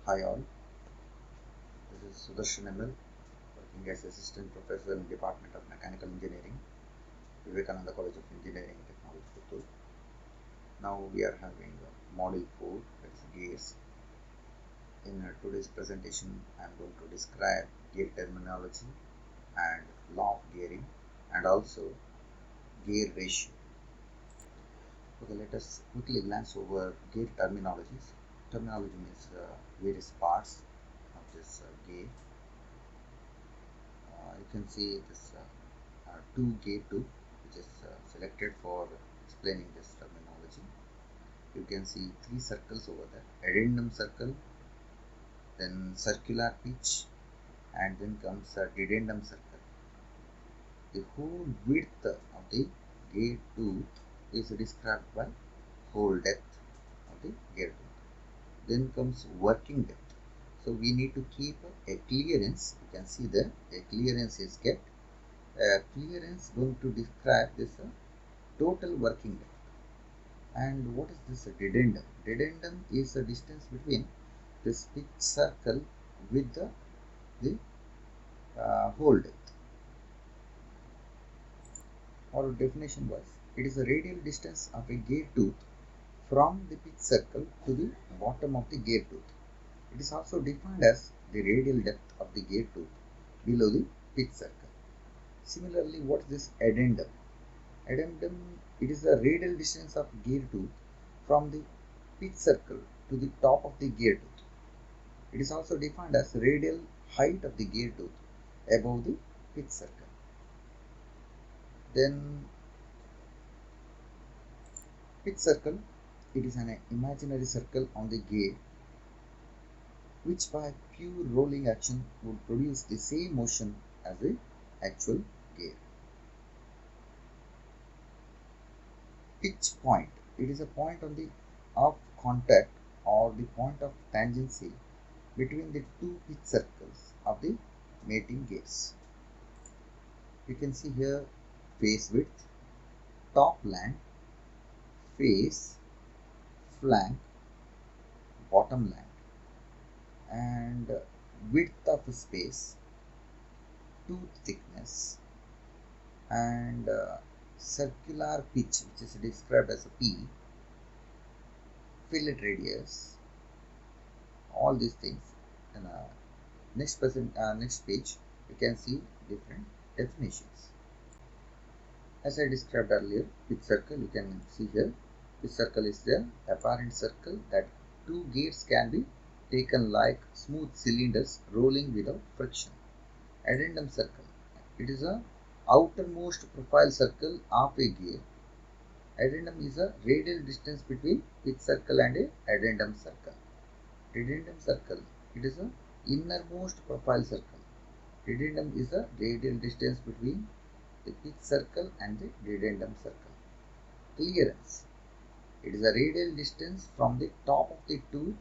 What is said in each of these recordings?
Hi all, this is Sudarshan ML, working as Assistant Professor in Department of Mechanical Engineering, Vivekananda College of Engineering and Technology, Puttur. Now we are having Module 4, that's gears. In today's presentation, I am going to describe gear terminology and law of gearing and also gear ratio. Okay, let us quickly glance over gear terminologies. Terminology means various parts of this gear. You can see this 2 gear tube which is selected for explaining this terminology. You can see 3 circles over there: addendum circle, then circular pitch, and then comes a dedendum circle. The whole width of the gear tube is described by whole depth of the gear tube. Then comes working depth. So we need to keep a clearance. You can see that a clearance is kept. Clearance going to describe this total working depth. And what is this dedendum? Dedendum is the distance between this pitch circle with the hole depth. Or definition wise, it is the radial distance of a gear tooth from the pitch circle to the bottom of the gear tooth. It is also defined as the radial depth of the gear tooth below the pitch circle. Similarly, what is this addendum? Addendum, it is the radial distance of gear tooth from the pitch circle to the top of the gear tooth. It is also defined as radial height of the gear tooth above the pitch circle. Then pitch circle, it is an imaginary circle on the gear which by pure rolling action would produce the same motion as the actual gear. Pitch point, it is a point on the of contact or the point of tangency between the two pitch circles of the mating gears. You can see here face width, top land, face, flank, bottom land, and width of space, tooth thickness, and circular pitch, which is described as a P, fillet radius, all these things. And next page, you can see different definitions. As I described earlier, pitch circle, you can see here, pitch circle is the apparent circle that two gears can be taken like smooth cylinders rolling without friction. Addendum circle, it is a outermost profile circle of a gear. Addendum is a radial distance between pitch circle and a addendum circle. Dedendum circle, it is a innermost profile circle. Dedendum is a radial distance between the pitch circle and the dedendum circle. Clearance, it is a radial distance from the top of the tooth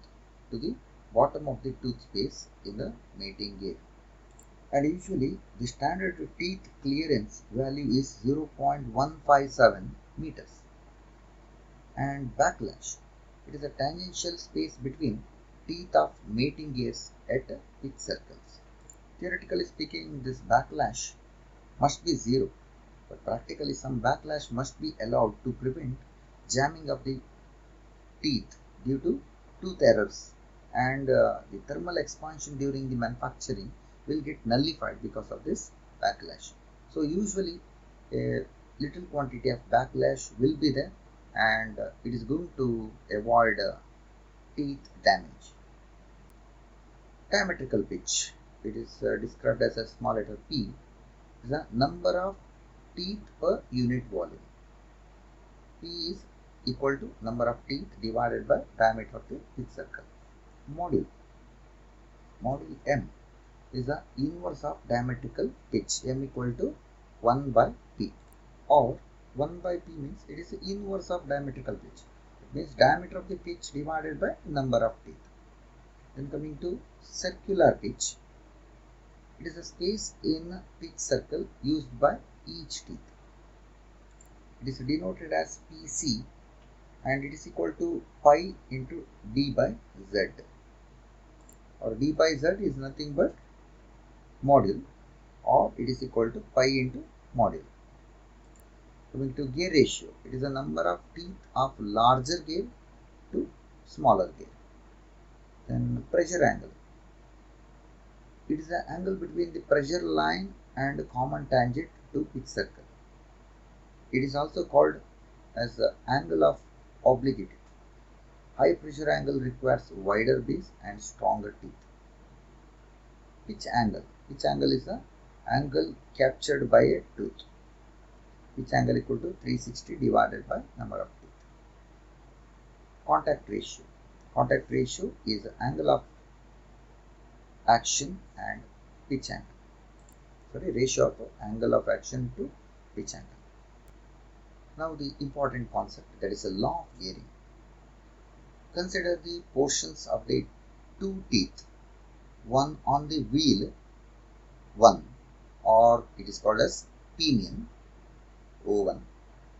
to the bottom of the tooth space in the mating gear. And usually the standard teeth clearance value is 0.157 meters. And backlash, it is a tangential space between teeth of mating gears at pitch circles. Theoretically speaking, this backlash must be zero, but practically some backlash must be allowed to prevent jamming of the teeth due to tooth errors, and the thermal expansion during the manufacturing will get nullified because of this backlash. So usually a little quantity of backlash will be there, and it is going to avoid teeth damage. Diametrical pitch, it is described as a small letter p, is the number of teeth per unit volume. P is equal to number of teeth divided by diameter of the pitch circle. Module, module M is the inverse of diametrical pitch, M equal to 1 by P, or 1 by P means it is the inverse of diametrical pitch. It means diameter of the pitch divided by number of teeth. Then coming to circular pitch, it is a space in pitch circle used by each teeth. It is denoted as PC and it is equal to pi into d by z. or d by z is nothing but module, or it is equal to pi into module. Coming to gear ratio, it is the number of teeth of larger gear to smaller gear. Then pressure angle, it is the angle between the pressure line and common tangent to pitch circle. It is also called as the angle of obliquity. High pressure angle requires wider base and stronger teeth. Pitch angle. Pitch angle is the angle captured by a tooth. Pitch angle equal to 360 divided by number of teeth. Contact ratio. Contact ratio is the angle of action and pitch angle. Sorry, ratio of angle of action to pitch angle. Now the important concept, that is a law of gearing. Consider the portions of the two teeth, one on the wheel 1, or it is called as pinion O1,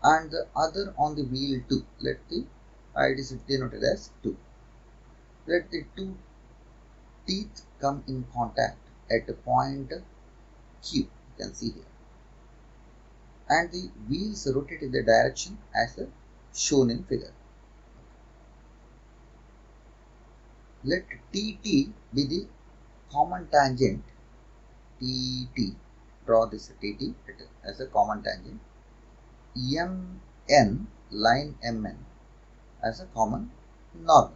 and the other on the wheel 2. Let the it is denoted as 2. Let the two teeth come in contact at a point Q, you can see here, and the wheels rotate in the direction as shown in figure. Let TT be the common tangent. TT, draw this TT as a common tangent. MN, line MN as a common normal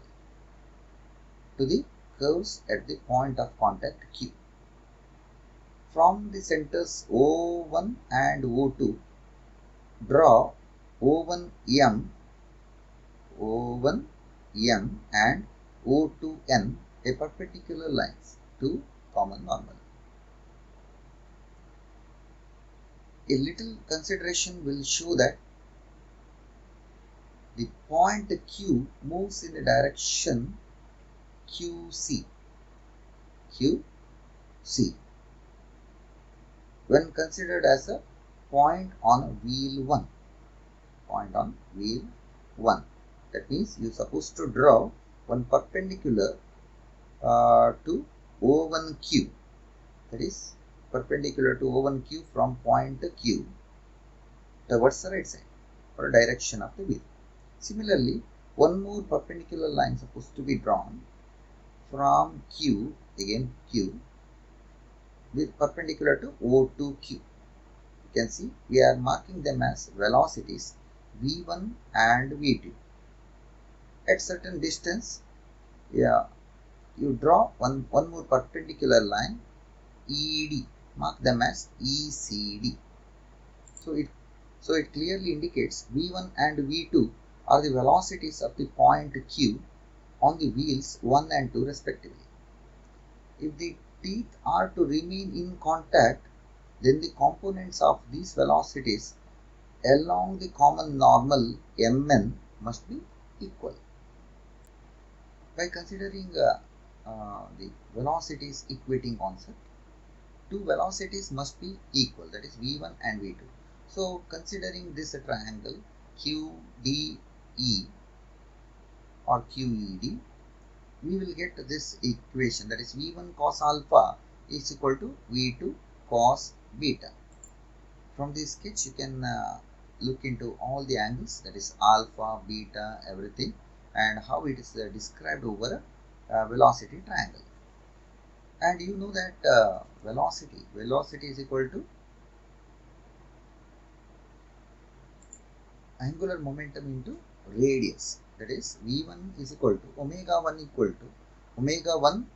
to the curves at the point of contact Q. From the centers O1 and O2, draw O1M and O2N a perpendicular lines to common normal. A little consideration will show that the point Q moves in the direction QC when considered as a point on wheel 1. That means you are supposed to draw one perpendicular to O1Q, that is perpendicular to O1Q from point Q towards the right side or direction of the wheel. Similarly, one more perpendicular line supposed to be drawn from Q, again Q, with perpendicular to O2Q. You can see we are marking them as velocities V1 and V2. At certain distance, you draw one more perpendicular line ED, mark them as ECD. So it clearly indicates V1 and V2 are the velocities of the point Q on the wheels 1 and 2 respectively. If the teeth are to remain in contact, then the components of these velocities along the common normal Mn must be equal. By considering the velocities equating concept, two velocities must be equal, that is V1 and V2. So considering this triangle QDE or QED, we will get this equation, that is V1 cos alpha is equal to V2 cos beta. From this sketch you can look into all the angles, that is alpha, beta, everything, and how it is described over a velocity triangle. And you know that velocity is equal to angular momentum into radius, that is V1 is equal to omega 1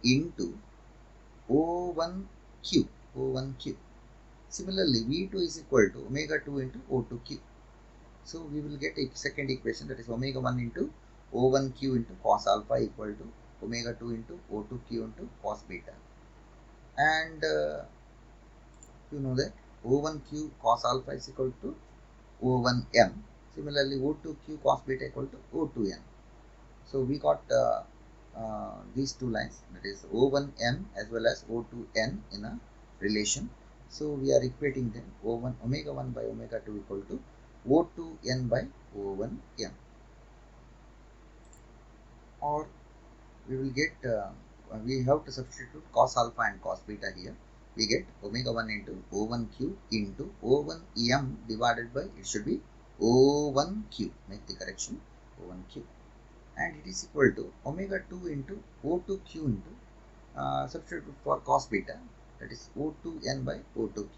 into O1Q. Similarly, V2 is equal to omega 2 into O2Q. So we will get a second equation, that is omega 1 into O1Q into cos alpha equal to omega 2 into O2Q into cos beta. And you know that O1Q cos alpha is equal to O1M. Similarly, O2Q cos beta equal to O2N. So we got these two lines, that is O1M as well as O2N in a relation. So we are equating them. Omega 1 by omega 2 equal to O2N by O1M. Or we will get we have to substitute cos alpha and cos beta here. We get omega 1 into O1q into O1m divided by, it should be O1q. Make the correction, O1q. And it is equal to omega 2 into O2q into substitute for cos beta, that is O2n by O2q.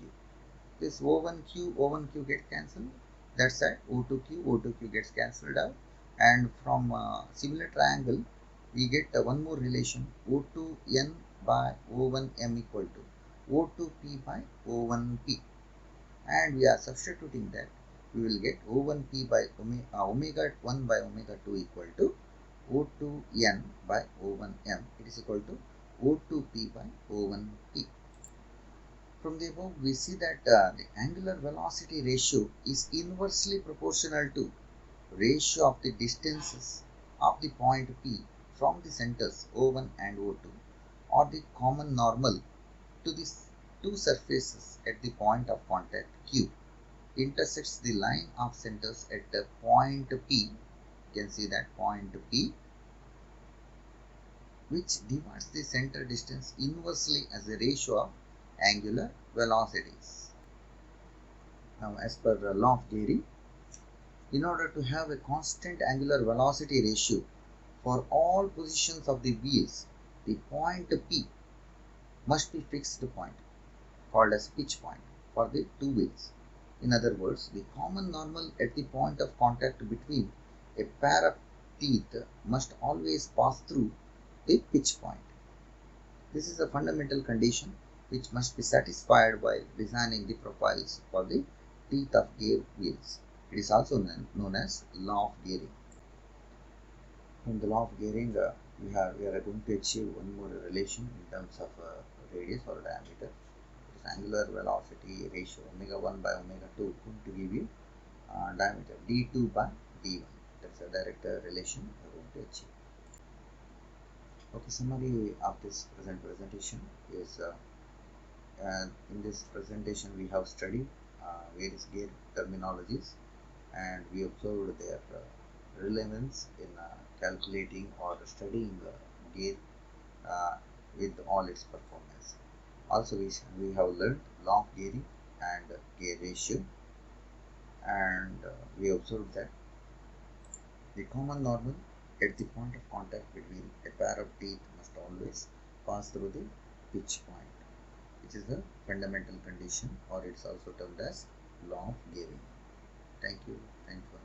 This O1q gets cancelled. That's that O2q gets cancelled out. And from similar triangle, we get one more relation, O2n by O1m equal to O2p by O1p. And we are substituting that. We will get O1p by omega 1 by omega 2 equal to O2n by O1m. It is equal to O2p by O1p. From the above, we see that the angular velocity ratio is inversely proportional to ratio of the distances of the point P from the centers O1 and O2, or the common normal to the two surfaces at the point of contact Q intersects the line of centers at the point P. You can see that point P, which divides the center distance inversely as a ratio of angular velocities. Now, as per the law of Gehry, in order to have a constant angular velocity ratio for all positions of the wheels, the point P must be fixed point, called as pitch point, for the two wheels. In other words, the common normal at the point of contact between a pair of teeth must always pass through the pitch point. This is a fundamental condition which must be satisfied while designing the profiles for the teeth of gear wheels. It is also known as law of Gehry. From the law of Gehry, we are going to achieve one more relation in terms of radius or diameter. It is angular velocity ratio omega 1 by omega 2 going to give you diameter d2 by d1. That's a direct relation we are going to achieve. Okay, summary of this presentation is in this presentation we have studied various gear terminologies, and we observed their relevance in calculating or studying gear with all its performance. Also, we have learned law of Gehry and gear ratio, and we observed that the common normal at the point of contact between a pair of teeth must always pass through the pitch point, which is the fundamental condition, or it's also termed as law of Gehry. Thank you. Thanks for